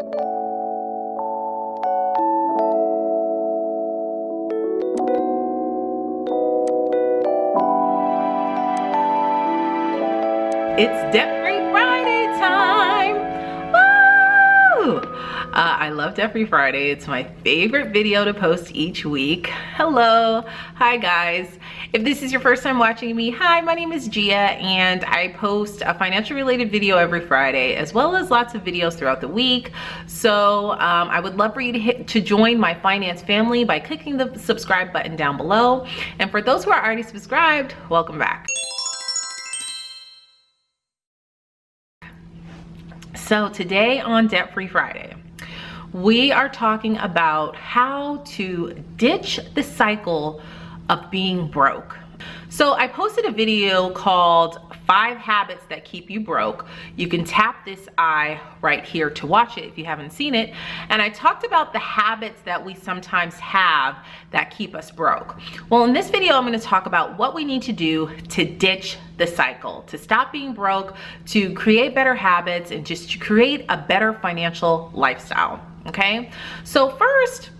It's Debt-Free Friday time. Woo! I love Debt-Free Friday. It's my favorite video to post each week. Hello. Hi, guys. If this is your first time watching me, hi, my name is Gia, and I post a financial related video every Friday, as well as lots of videos throughout the week. So I would love for you to join my finance family by clicking the subscribe button down below. And for those who are already subscribed, welcome back. So today on Debt-Free Friday, we are talking about how to ditch the cycle of being broke. So I posted a video called 5 Habits That Keep You Broke. You can tap this eye right here to watch it if you haven't seen it. And I talked about the habits that we sometimes have that keep us broke. Well, in this video, I'm going to talk about what we need to do to ditch the cycle, to stop being broke, to create better habits, and just to create a better financial lifestyle. Okay? So first,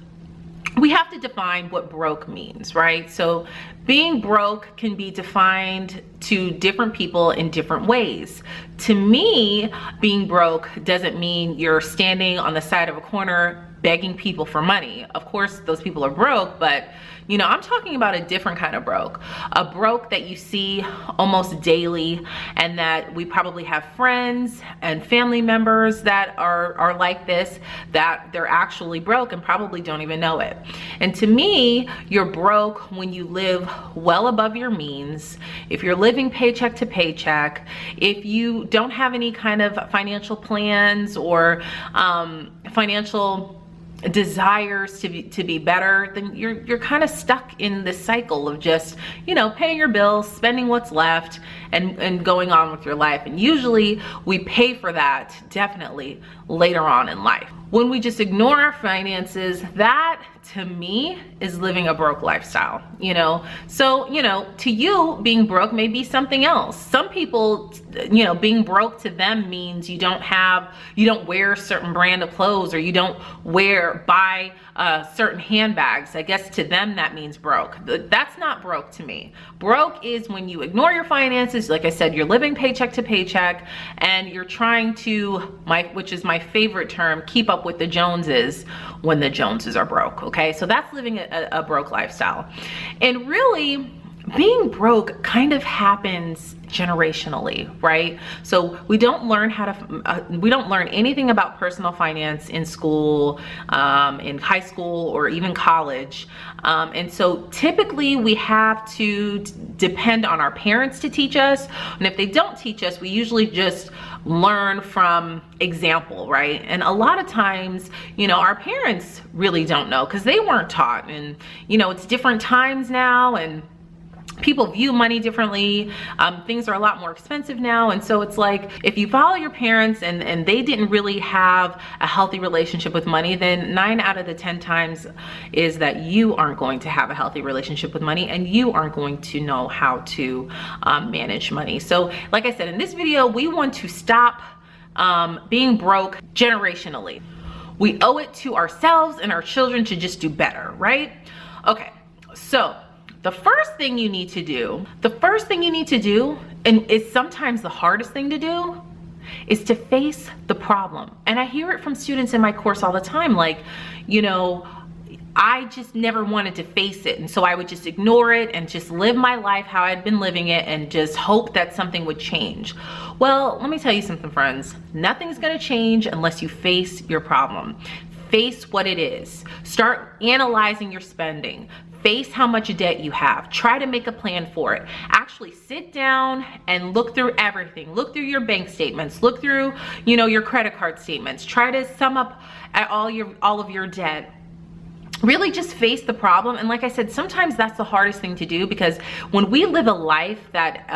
we have to define what broke means, right? So being broke can be defined to different people in different ways. To me, being broke doesn't mean you're standing on the side of a corner begging people for money. Of course, those people are broke, but you know, I'm talking about a different kind of broke. A broke that you see almost daily, and that we probably have friends and family members that are like this, that they're actually broke and probably don't even know it. And to me, you're broke when you live well above your means, if you're living paycheck to paycheck, if you don't have any kind of financial plans or financial desires to be better, then you're kind of stuck in this cycle of just, you know, paying your bills, spending what's left, and going on with your life. And usually we pay for that definitely later on in life. When we just ignore our finances, that to me is living a broke lifestyle, you know? So, you know, to you, being broke may be something else. Some people, you know, being broke to them means you don't wear a certain brand of clothes, or you don't buy certain handbags. I guess to them that means broke. That's not broke to me. Broke is when you ignore your finances. Like I said, you're living paycheck to paycheck, and you're trying to, which is my favorite term, keep up with the Joneses when the Joneses are broke. Okay, so that's living a broke lifestyle. And really, being broke kind of happens generationally, right? So we don't learn we don't learn anything about personal finance in school, in high school, or even college. And so typically we have to depend on our parents to teach us. And if they don't teach us, we usually just learn from example, right? And a lot of times, you know, our parents really don't know because they weren't taught. And, you know, it's different times now, and people view money differently. Things are a lot more expensive now. And so it's like, if you follow your parents and they didn't really have a healthy relationship with money, then 9 out of the 10 times is that you aren't going to have a healthy relationship with money, and you aren't going to know how to manage money. So like I said, in this video, we want to stop being broke generationally. We owe it to ourselves and our children to just do better, right? Okay, so the first thing you need to do, and it's sometimes the hardest thing to do, is to face the problem. And I hear it from students in my course all the time, like, you know, I just never wanted to face it. And so I would just ignore it and just live my life how I'd been living it and just hope that something would change. Well, let me tell you something, friends. Nothing's gonna change unless you face your problem. Face what it is. Start analyzing your spending. Face how much debt you have. Try to make a plan for it. Actually sit down and look through everything. Look through your bank statements. Look through, you know, your credit card statements. Try to sum up all of your debt. really just face the problem. And like I said, sometimes that's the hardest thing to do, because when we live a life that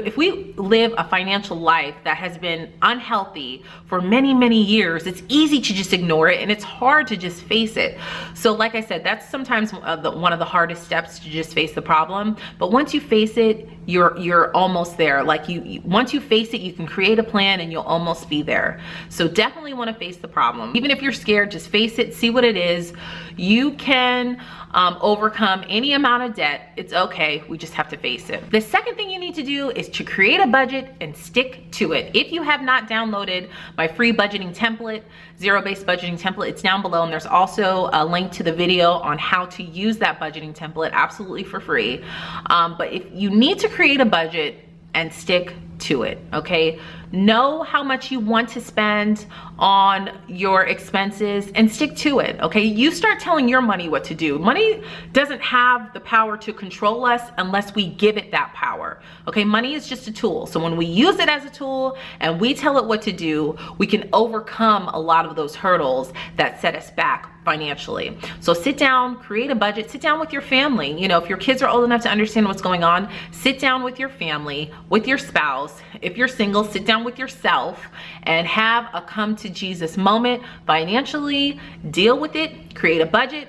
if we live a financial life that has been unhealthy for many years, it's easy to just ignore it, and it's hard to just face it. So like I said, that's sometimes one of the hardest steps, to just face the problem. But once you face it, you're almost there. Like once you face it, you can create a plan and you'll almost be there. So definitely want to face the problem. Even if you're scared, just face it, see what it is. You can overcome any amount of debt. It's okay. We just have to face it. The second thing you need to do is to create a budget and stick to it. If you have not downloaded my free budgeting template, zero-based budgeting template, it's down below, and there's also a link to the video on how to use that budgeting template absolutely for free. But if you need to create a budget and stick to it, okay? Know how much you want to spend on your expenses and stick to it, okay? You start telling your money what to do. Money doesn't have the power to control us unless we give it that power, okay? Money is just a tool. So when we use it as a tool and we tell it what to do, we can overcome a lot of those hurdles that set us back financially. So sit down, create a budget, sit down with your family. You know, if your kids are old enough to understand what's going on, sit down with your family, with your spouse. If you're single, sit down with yourself and have a come to Jesus moment financially, deal with it, create a budget,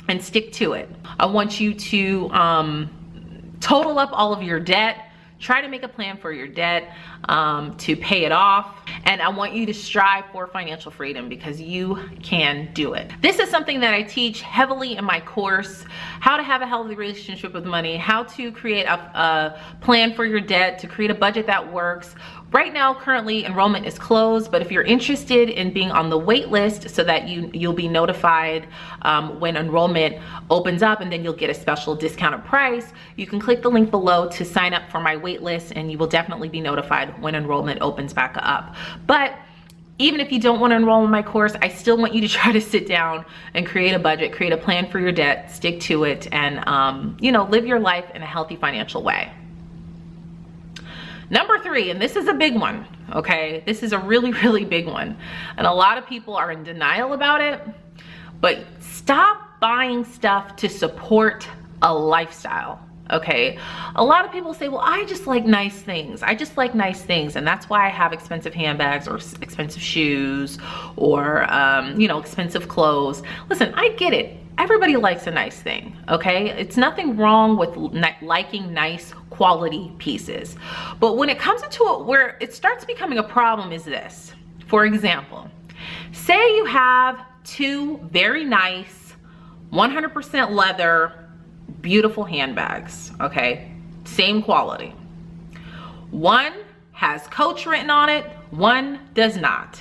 and stick to it. I want you to total up all of your debt. Try to make a plan for your debt to pay it off. And I want you to strive for financial freedom, because you can do it. This is something that I teach heavily in my course, how to have a healthy relationship with money, how to create a plan for your debt, to create a budget that works. Right now, currently, enrollment is closed, but if you're interested in being on the wait list so that you'll be notified when enrollment opens up, and then you'll get a special discounted price, you can click the link below to sign up for my wait list, and you will definitely be notified when enrollment opens back up. But even if you don't want to enroll in my course, I still want you to try to sit down and create a budget, create a plan for your debt, stick to it, and you know, live your life in a healthy financial way. Number 3, and this is a big one, okay? This is a really big one. And a lot of people are in denial about it, but stop buying stuff to support a lifestyle, okay? A lot of people say, well, I just like nice things. I just like nice things. And that's why I have expensive handbags or expensive shoes or, you know, expensive clothes. Listen, I get it. Everybody likes a nice thing, okay? It's nothing wrong with liking nice quality pieces. But when it comes into it where it starts becoming a problem is this. For example, say you have 2 very nice, 100% leather, beautiful handbags, okay? Same quality. One has Coach written on it, one does not.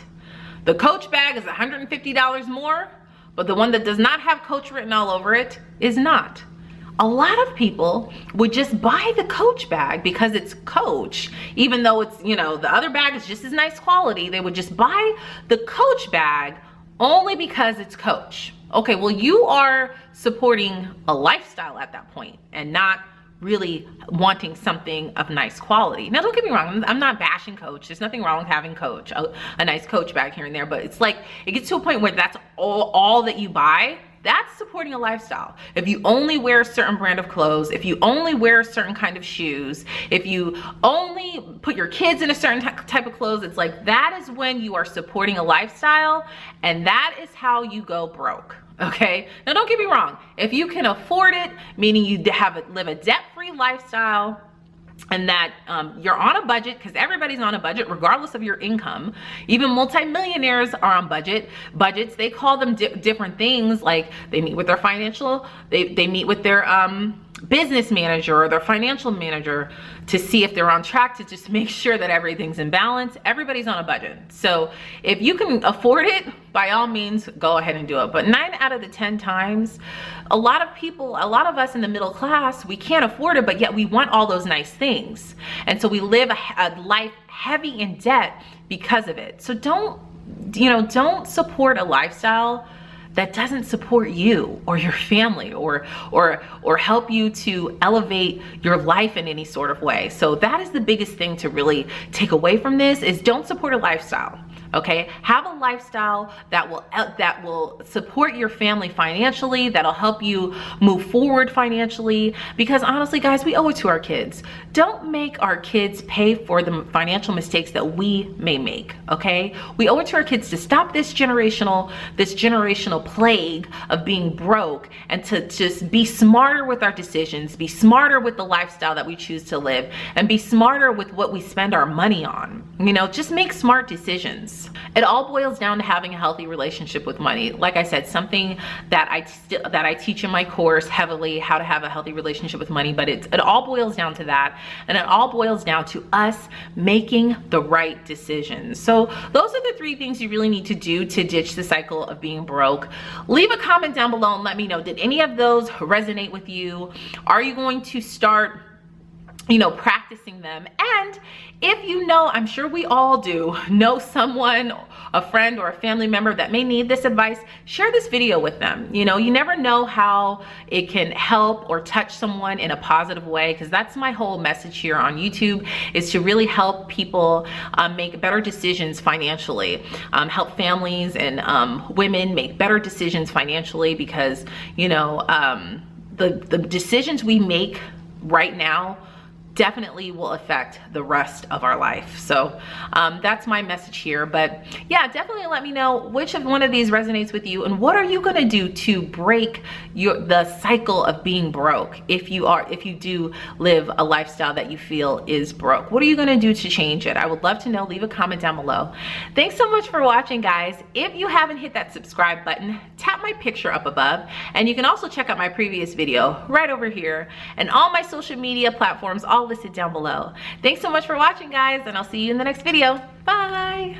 The Coach bag is $150 more, but the one that does not have Coach written all over it is not. A lot of people would just buy the Coach bag because it's Coach, even though it's, you know, the other bag is just as nice quality. They would just buy the Coach bag only because it's Coach. Okay, well, you are supporting a lifestyle at that point and not really wanting something of nice quality. Now, don't get me wrong, I'm not bashing Coach. There's nothing wrong with having Coach, a nice Coach bag here and there, but it's like, it gets to a point where that's all that you buy. That's supporting a lifestyle. If you only wear a certain brand of clothes, if you only wear a certain kind of shoes, if you only put your kids in a certain type of clothes, it's like, that is when you are supporting a lifestyle, and that is how you go broke. Okay, now don't get me wrong, if you can afford it, meaning you live a debt-free lifestyle, and that you're on a budget, because everybody's on a budget regardless of your income. Even multimillionaires are on budgets. They call them different things, like they meet with their they meet with their business manager or their financial manager to see if they're on track, to just make sure that everything's in balance. Everybody's on a budget. So if you can afford it, by all means, go ahead and do it. But 9 out of the 10 times, a lot of us in the middle class, we can't afford it, but yet we want all those nice things. And so we live a life heavy in debt because of it. So don't support a lifestyle that doesn't support you or your family or help you to elevate your life in any sort of way. So that is the biggest thing to really take away from this, is don't support a lifestyle. Okay, have a lifestyle that will support your family financially, that'll help you move forward financially, because honestly guys, we owe it to our kids. Don't make our kids pay for the financial mistakes that we may make. Okay, we owe it to our kids to stop this generational plague of being broke, and to just be smarter with our decisions, be smarter with the lifestyle that we choose to live, and be smarter with what we spend our money on. You know, just make smart decisions. It all boils down to having a healthy relationship with money. Like I said, something that I teach in my course heavily, how to have a healthy relationship with money, but it all boils down to that, and it all boils down to us making the right decisions. So those are the 3 things you really need to do to ditch the cycle of being broke. Leave a comment down below and let me know, did any of those resonate with you? Are you going to start, you know, practicing them? And if you know, I'm sure we all do, know someone, a friend or a family member that may need this advice, share this video with them. You know, you never know how it can help or touch someone in a positive way, because that's my whole message here on YouTube, is to really help people make better decisions financially, help families and women make better decisions financially, because, you know, the decisions we make right now definitely will affect the rest of our life. So that's my message here. But yeah, definitely let me know which one of these resonates with you, and what are you gonna do to break the cycle of being broke if you do live a lifestyle that you feel is broke. What are you gonna do to change it? I would love to know. Leave a comment down below. Thanks so much for watching, guys. If you haven't hit that subscribe button, tap my picture up above, and you can also check out my previous video right over here, and all my social media platforms all listed down below. Thanks so much for watching, guys, and I'll see you in the next video. Bye.